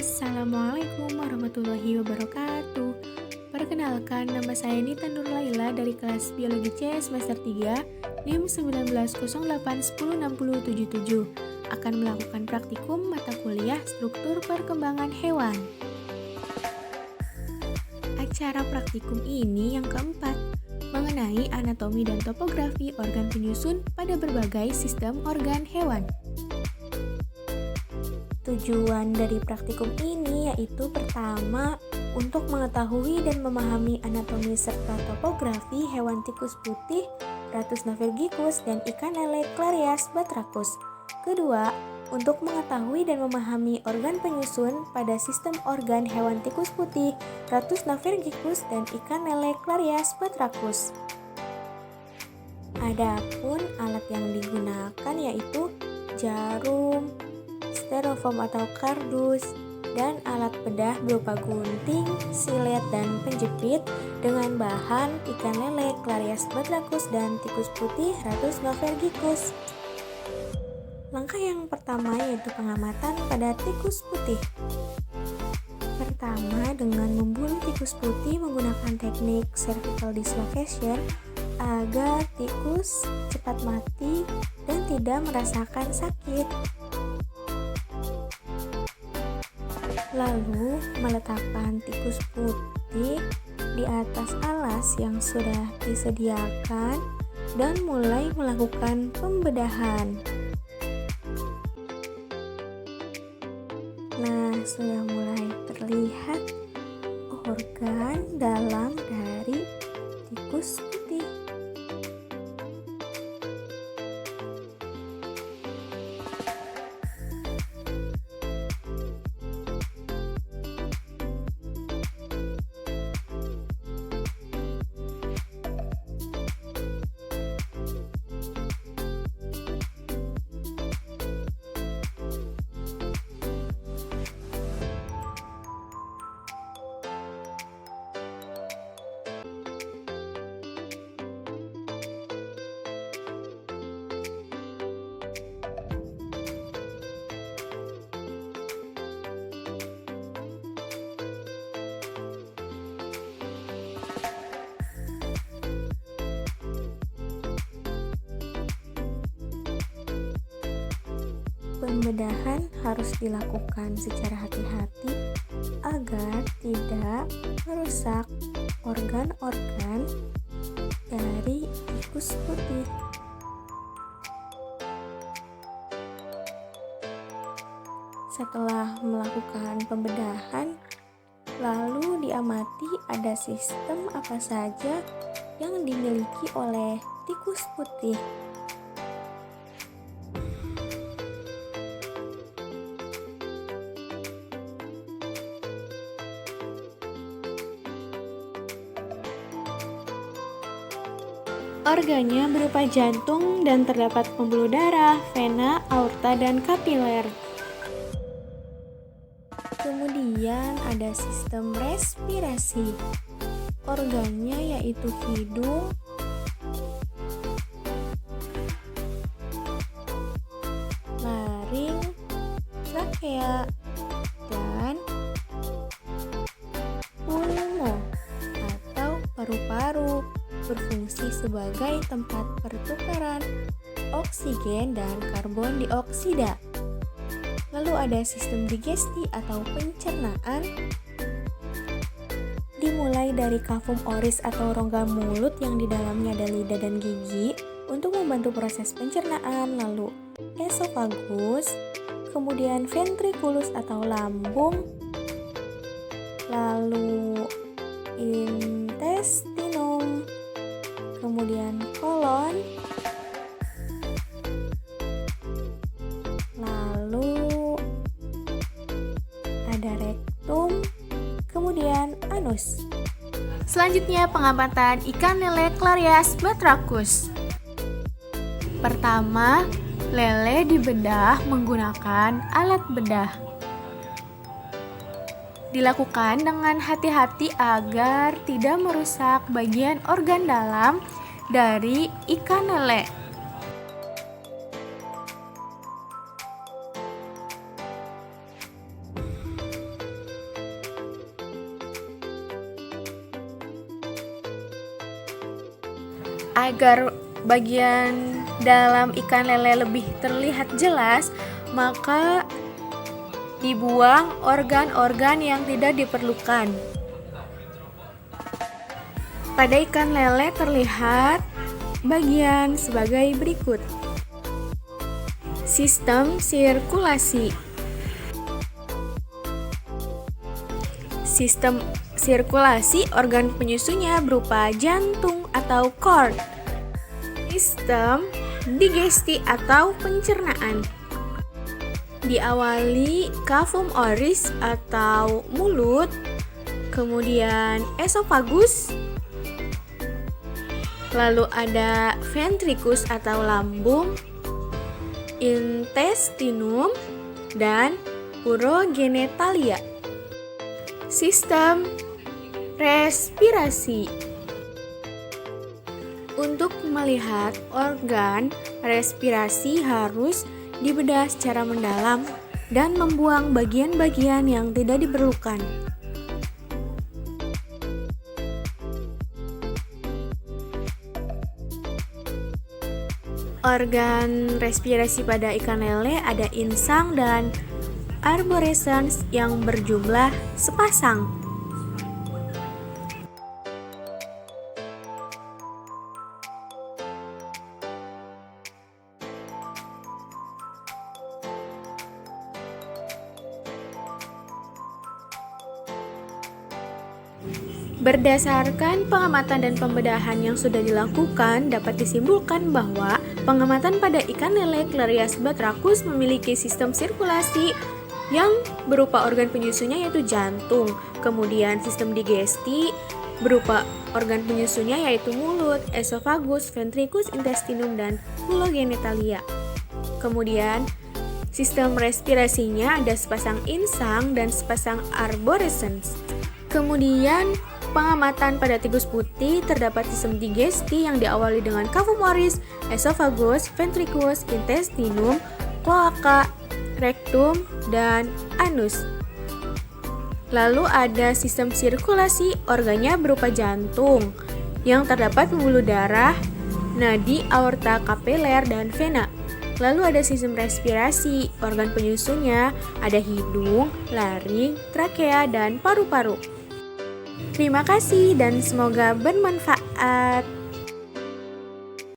Assalamualaikum warahmatullahi wabarakatuh. Perkenalkan, nama saya Nita Nur Laila dari kelas Biologi C semester 3, NIM 1908106077, akan melakukan praktikum mata kuliah struktur perkembangan hewan. Acara praktikum ini yang keempat, mengenai anatomi dan topografi organ penyusun pada berbagai sistem organ hewan. Tujuan dari praktikum ini yaitu pertama, untuk mengetahui dan memahami anatomi serta topografi hewan tikus putih, Rattus navirgicus, dan ikan lele Clarias batrachus. Kedua, untuk mengetahui dan memahami organ penyusun pada sistem organ hewan tikus putih, Rattus navirgicus, dan ikan lele Clarias batrachus. Adapun alat yang digunakan yaitu jarum, styrofoam atau kardus, dan alat bedah berupa gunting, silet, dan penjepit dengan bahan ikan lele Clarias batrachus dan tikus putih Rattus navirgicus. Langkah yang pertama yaitu pengamatan pada tikus putih. Pertama, dengan membunuh tikus putih menggunakan teknik cervical dislocation agar tikus cepat mati dan tidak merasakan sakit. Lalu, meletakkan tikus putih di atas alas yang sudah disediakan dan mulai melakukan pembedahan. Nah, sudah mulai terlihat organ dalam dari tikus putih. Pembedahan harus dilakukan secara hati-hati agar tidak merusak organ-organ dari tikus putih. Setelah melakukan pembedahan, lalu diamati ada sistem apa saja yang dimiliki oleh tikus putih. Organnya berupa jantung dan terdapat pembuluh darah, vena, aorta, dan kapiler. Kemudian ada sistem respirasi. Organnya yaitu hidung, laring, trakea, dan pulmo atau paru-paru, berfungsi sebagai tempat pertukaran oksigen dan karbon dioksida. Lalu ada sistem digesti atau pencernaan, dimulai dari kafum oris atau rongga mulut yang di dalamnya ada lidah dan gigi untuk membantu proses pencernaan, lalu esofagus, kemudian ventriculus atau lambung, lalu intestinum, kemudian kolon, lalu ada rektum, kemudian anus. Selanjutnya pengamatan ikan lele Clarias batrachus. Pertama, lele dibedah menggunakan alat bedah. Dilakukan dengan hati-hati agar tidak merusak bagian organ dalam dari ikan lele. Agar bagian dalam ikan lele lebih terlihat jelas, maka dibuang organ-organ yang tidak diperlukan. Pada ikan lele terlihat bagian sebagai berikut. Sistem sirkulasi. Sistem sirkulasi organ penyusunya berupa jantung atau cord. Sistem digesti atau pencernaan. Diawali cavum oris atau mulut, kemudian esophagus, lalu ada ventricus atau lambung, intestinum, dan urogenitalia. Sistem respirasi. Untuk melihat organ respirasi harus dibedah secara mendalam dan membuang bagian-bagian yang tidak diperlukan. Organ respirasi pada ikan lele ada insang dan arborescens yang berjumlah sepasang. Berdasarkan pengamatan dan pembedahan yang sudah dilakukan, dapat disimpulkan bahwa pengamatan pada ikan lele Clarias batrachus memiliki sistem sirkulasi yang berupa organ penyusunya yaitu jantung, kemudian sistem digesti berupa organ penyusunya yaitu mulut, esophagus, ventricus, intestinum, dan urogenitalia. Kemudian sistem respirasinya ada sepasang insang dan sepasang arborescens. Kemudian pengamatan pada tikus putih terdapat sistem digesti yang diawali dengan cavum oris, esophagus, ventricus, intestinum, cloaca, rectum, dan anus. Lalu ada sistem sirkulasi, organnya berupa jantung yang terdapat pembuluh darah, nadi, aorta, kapiler, dan vena. Lalu ada sistem respirasi, organ penyusunnya ada hidung, laring, trakea, dan paru-paru. Terima kasih dan semoga bermanfaat.